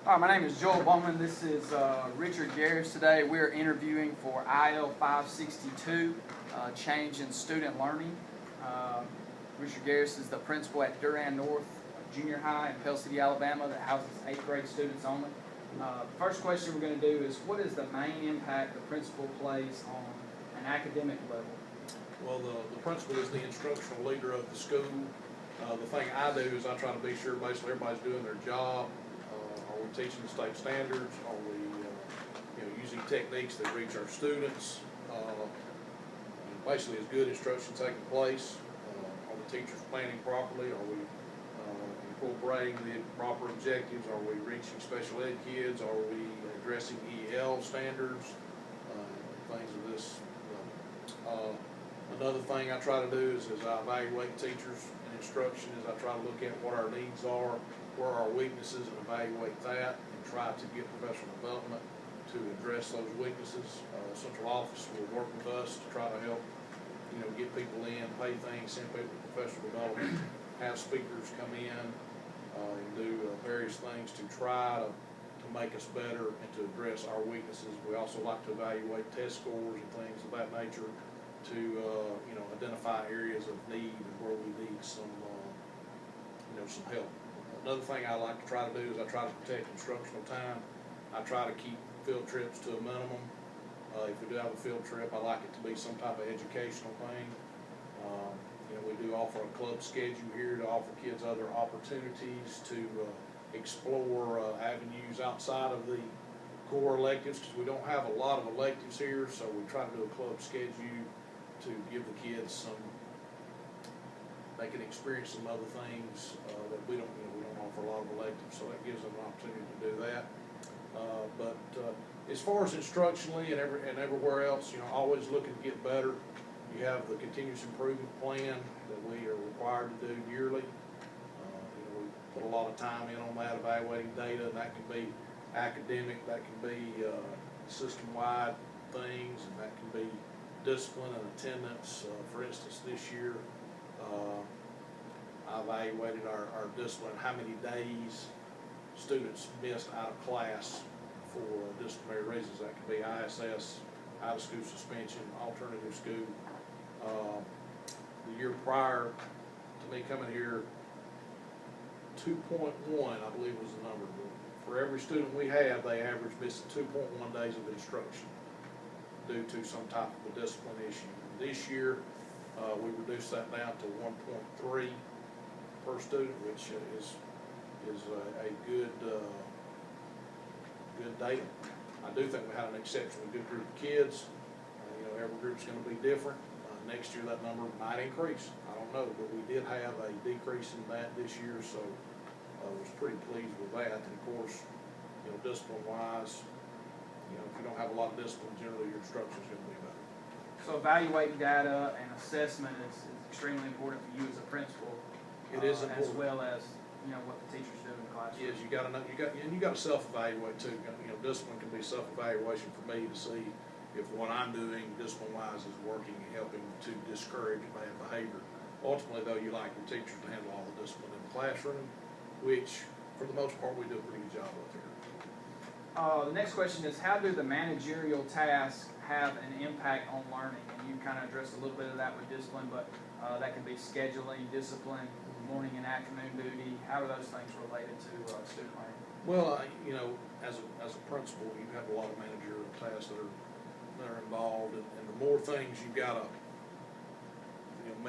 Hi, my name is Joel Bowman. This is Richard Garris. Today we're interviewing for IL 562, Change in Student Learning. Richard Garris is the principal at Durand North Junior High in Pell City, Alabama, that houses 8th grade students only. The first question we're going to do is, what is the main impact the principal plays on an academic level? Well, the principal is the instructional leader of the school. The thing I do is I try to be sure basically everybody's doing their job. Are we teaching the state standards? Are we using techniques that reach our students? Basically, is good instruction taking place? Are the teachers planning properly? Are we incorporating the proper objectives? Are we reaching special ed kids? Are we addressing EL standards? Things of this level. Another thing I try to do is I evaluate teachers and instruction, is I try to look at what our needs are, where our weaknesses, and evaluate that, and try to get professional development to address those weaknesses. Central office will work with us to try to help, get people in, pay things, send people to professional development, have speakers come in, and do various things to try to make us better and to address our weaknesses. We also like to evaluate test scores and things of that nature to identify areas of need and where we need some help. Another thing I like to try to do is I try to protect instructional time. I try to keep field trips to a minimum. If we do have a field trip, I like it to be some type of educational thing. We do offer a club schedule here to offer kids other opportunities to explore avenues outside of the core electives, because we don't have a lot of electives here, so we try to do a club schedule to give the kids some, they can experience some other things that we don't offer a lot of electives, so that gives them an opportunity to do that. But as far as instructionally and everywhere else, always looking to get better. You have the continuous improvement plan that we are required to do yearly. We put a lot of time in on that, evaluating data, and that can be academic, that can be system-wide things, and that can be discipline and attendance. For instance, this year I evaluated our discipline, how many days students missed out of class for disciplinary reasons. That could be ISS, out of school suspension, alternative school. The year prior to me coming here, 2.1 I believe was the number. For every student we have, they average missing 2.1 days of instruction due to some type of a discipline issue. This year, we reduced that down to 1.3 per student, which is a good data. I do think we had an exceptionally good group of kids. Every group's going to be different. Next year, that number might increase. I don't know, but we did have a decrease in that this year, so I was pretty pleased with that. And of course, discipline-wise, if you don't have a lot of discipline, generally your instruction is going to be better. So evaluating data and assessment is extremely important for you as a principal. It is important, as well as what the teachers do in the classroom. Yes, you got to self-evaluate too. Discipline can be self-evaluation for me to see if what I'm doing discipline-wise is working and helping to discourage bad behavior. Ultimately, though, you like your teachers to handle all the discipline in the classroom, which, for the most part, we do a pretty good job of here. The next question is, how do the managerial tasks have an impact on learning? And you kind of addressed a little bit of that with discipline, but that could be scheduling, discipline, morning and afternoon duty. How are those things related to student learning? Well, as a principal, you have a lot of managerial tasks that are involved, and the more things you've got to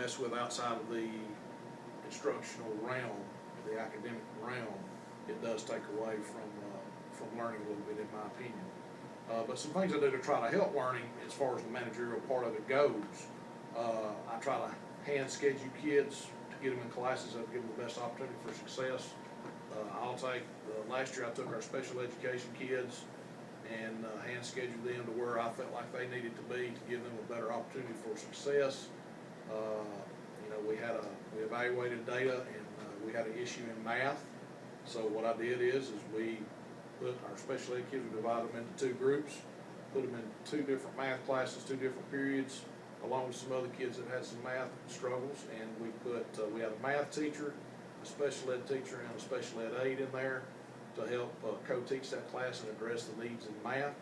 mess with outside of the instructional realm, the academic realm, it does take away from learning a little bit, in my opinion. But some things I do to try to help learning as far as the managerial part of it goes, I try to hand schedule kids to get them in classes that give them the best opportunity for success. Last year I took our special education kids and hand scheduled them to where I felt like they needed to be to give them a better opportunity for success. We evaluated data, and we had an issue in math. So what I did is we put our special ed kids, we divided them into two groups, put them in two different math classes, two different periods, along with some other kids that had some math struggles, and we had a math teacher, a special ed teacher, and a special ed aide in there, to help co-teach that class and address the needs in math.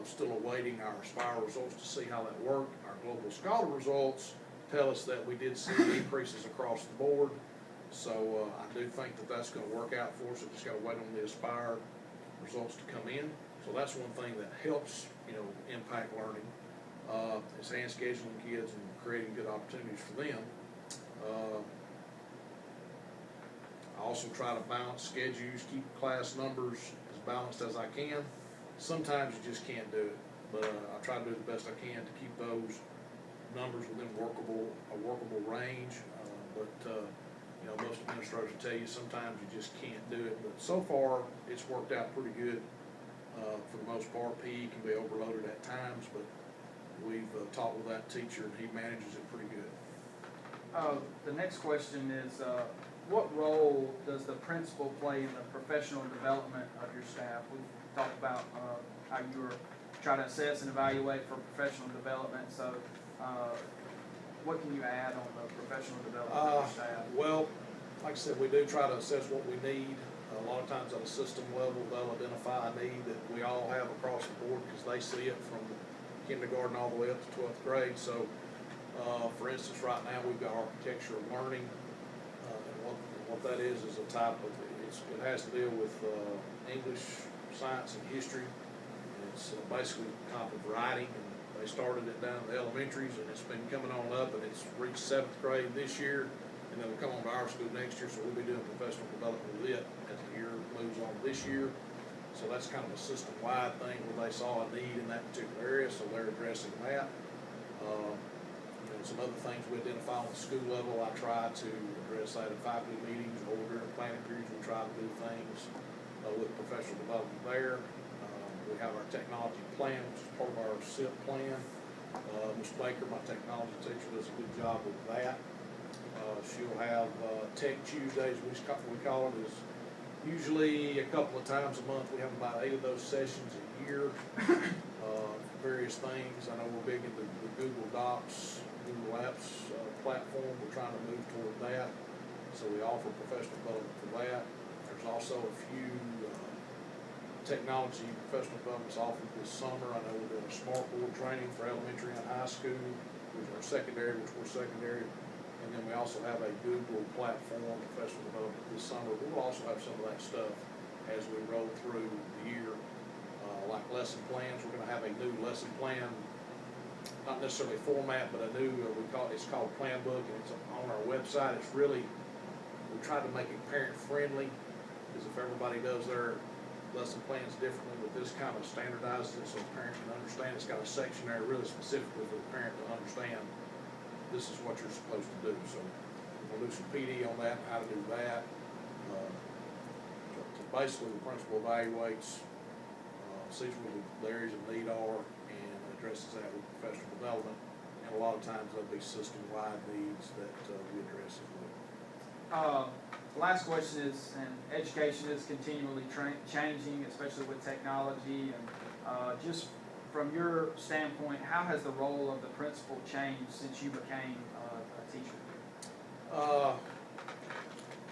Still awaiting our Aspire results to see how that worked. Our Global Scholar results tell us that we did see increases across the board. So I do think that that's going to work out for us. We just got to wait on the Aspire results to come in. So that's one thing that helps, impact learning. Is hand scheduling kids and creating good opportunities for them. I also try to balance schedules, keep class numbers as balanced as I can. Sometimes you just can't do it, but I try to do the best I can to keep those numbers within a workable range. Most administrators will tell you sometimes you just can't do it. But so far, it's worked out pretty good for the most part. PE can be overloaded at times, but we've talked with that teacher and he manages it pretty good. The next question is, what role does the principal play in the professional development of your staff? We've talked about how you were trying to assess and evaluate for professional development. So, what can you add on the professional development of your staff? Well, like I said, we do try to assess what we need. A lot of times at a system level, they'll identify a need that we all have across the board because they see it from kindergarten all the way up to 12th grade. So, for instance, right now we've got architecture of learning. What that is a type of, it has to deal with English, science, and history. And it's basically a type of writing. And they started it down in the elementaries, and it's been coming on up, and it's reached 7th grade this year, and then we'll come on to our school next year, so we'll be doing professional development with it as the year moves on this year. So that's kind of a system-wide thing where they saw a need in that particular area, so they're addressing that. Some other things we identify on the school level, I try to address that in faculty meetings or during planning periods. We try to do things with professional development there. We have our technology plan, which is part of our SIP plan. Ms. Baker, my technology teacher, does a good job with that. She'll have Tech Tuesdays, we call it, is usually a couple of times a month. We have about 8 of those sessions a year. Various things. I know we're big into the Google Docs, Google Apps platform. We're trying to move toward that. So we offer professional development for that. There's also a few technology professional developments offered this summer. I know we're doing a smart board training for elementary and high school, which are secondary, which we're secondary. And then we also have a Google platform professional development this summer. We'll also have some of that stuff as we roll through the year. Like lesson plans, we're going to have a new lesson plan, not necessarily format, but a new, it's called Plan Book, and it's on our website. It's really, we try to make it parent friendly, because if everybody does their lesson plans differently, but this kind of standardizes it so the parent can understand. It's got a section there really specifically for the parent to understand this is what you're supposed to do. So we'll do some PD on that, how to do that. So basically the principal evaluates, sees what the areas of need are, and addresses that with professional development. And a lot of times there'll be system-wide needs that we address as well. The last question is, and education is continually changing, especially with technology, and just from your standpoint, how has the role of the principal changed since you became a teacher?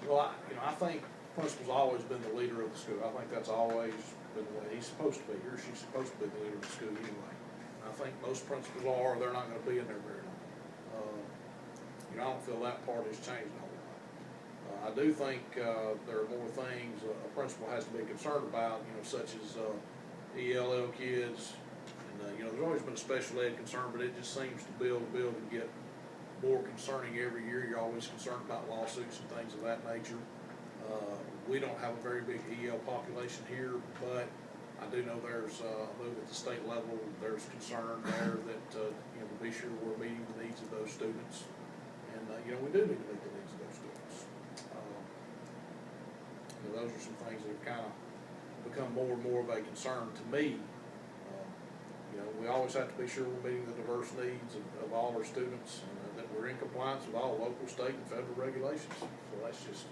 Well, I think the principal's always been the leader of the school. I think that's always been the way he's supposed to be, or she's supposed to be the leader of the school anyway. I think most principals are, they're not going to be in there very long. I don't feel that part has changed a whole lot. I do think there are more things a principal has to be concerned about, such as ELL kids. And, there's always been a special ed concern, but it just seems to build and get more concerning every year. You're always concerned about lawsuits and things of that nature. We don't have a very big EL population here, but I do know there's a move at the state level. There's concern there that to be sure we're meeting the needs of those students, and we do need to meet the needs of those students. Those are some things that have kind of become more and more of a concern to me. We always have to be sure we're meeting the diverse needs of all our students, and that we're in compliance with all local, state, and federal regulations. So that's just,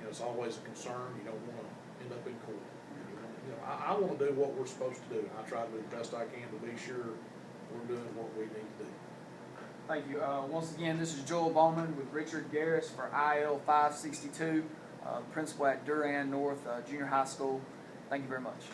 it's always a concern. You don't want to end up in court. I want to do what we're supposed to do. I try to do the best I can to be sure we're doing what we need to do. Thank you. Once again, this is Joel Bowman with Richard Garris for IL 562. principal at Durand North Junior High School. Thank you very much.